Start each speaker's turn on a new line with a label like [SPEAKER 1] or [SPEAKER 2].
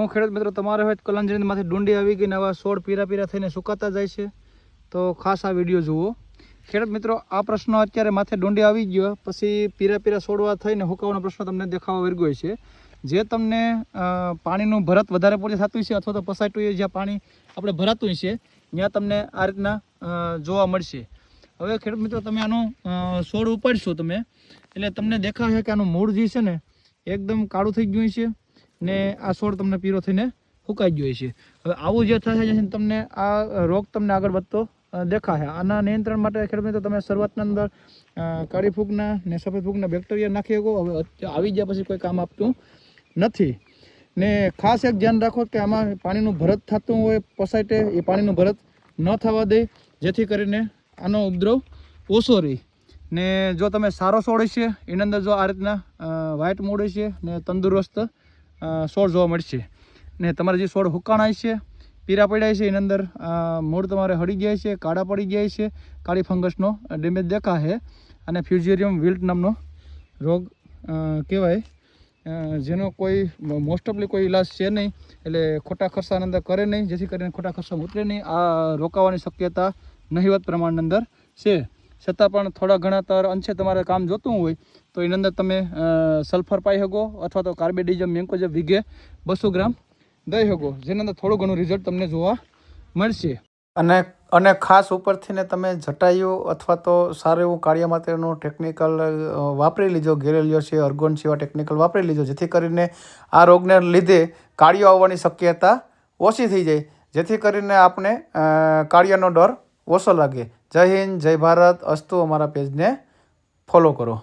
[SPEAKER 1] હું ખેડૂત મિત્રો તમારે હોય કલંજરીમાંથી ડુંડી આવી ગઈ ને આવા છોડ પીરા પીરા થઈને સુકાતા જાય છે તો ખાસ આ વિડીયો જુઓ ખેડૂત મિત્રો। આ પ્રશ્ન અત્યારે માથે ડુંડી આવી ગયો પછી પીરા પીરા છોડવા થઈને હુકાવાનો પ્રશ્ન તમને દેખાવા વર્ગ્યો છે। જે તમને પાણીનું ભરત વધારે પડતું થતું છે અથવા તો પસાયટું જ્યાં પાણી આપણે ભરાતું છે ત્યાં તમને આ રીતના જોવા મળશે। હવે ખેડૂત મિત્રો તમે આનો છોડ ઉપાડશો તમે એટલે તમને દેખાશે કે આનું મૂળ જે છે ને એકદમ કાળું થઈ ગયું છે ને આ છોડ તમને પીળો થઈને સુકાઈ ગયો છે। હવે આવું જે થશે તમને આ રોગ તમને આગળ વધતો દેખાશે। આના નિયંત્રણ માટે ખેડૂત મિત્રો તમે શરૂઆતના અંદર કાળી ફૂગના ને સફેદ ફૂગના બેક્ટેરિયા નાખી શકો। હવે આવી ગયા પછી કોઈ કામ આપતું નથી ને ખાસ એક ધ્યાન રાખો કે આમાં પાણીનું ભરત થતું હોય પસાયટે એ પાણીનું ભરત ન થવા દે જેથી કરીને આનો ઉપદ્રવ ઓછો રહે। ને જો તમે સારો છોડ છે એની અંદર જો આ રીતના વ્હાઇટ મૂળ છે ને તંદુરસ્ત છોડ જોવા મળશે ને તમારે જે છોડ હુકાણા છે પીરા પડ્યા છે એની અંદર મૂળ તમારે હળી જાય છે કાળા પડી જાય છે કાળી ફંગસનો ડેમેજ દેખાશે અને ફ્યુઝેરિયમ વિલ્ટ નામનો રોગ કહેવાય જેનો કોઈ મોસ્ટ ઓફલી કોઈ ઈલાજ છે નહીં એટલે ખોટા ખર્ચાની અંદર કરે નહીં જેથી કરીને ખોટા ખર્ચામાં ઉતરે નહીં। આ રોકાવાની શક્યતા નહિવત પ્રમાણની અંદર છે છતાં પણ થોડા ઘણા તર અંશે તમારે કામ જોતું હોય તો એની અંદર તમે સલ્ફર પાઈ શકો અથવા તો કાર્બેડિઝમ મેન્કોઝેબ વીઘે 200 ગ્રામ દઈ શકો જેની અંદર થોડું ઘણું રિઝલ્ટ તમને જોવા મળશે। અને ખાસ ઉપરથી ને તમે જટાયુ અથવા તો સારું એવું કાર્ય માટેનું ટેકનિકલ વાપરી લીજો ગેરેલિયો છે અર્ગોન છે એવા ટેકનિકલ વાપરી લીજો જેથી કરીને આ રોગને લીધે કાળિયો આવવાની શક્યતા ઓછી થઈ જાય જેથી કરીને આપણે કાળિયાનો ડર ઓછો લાગે। જય હિન્દ જય ભારત અસ્તુ। અમારા પેજને ફોલો કરો।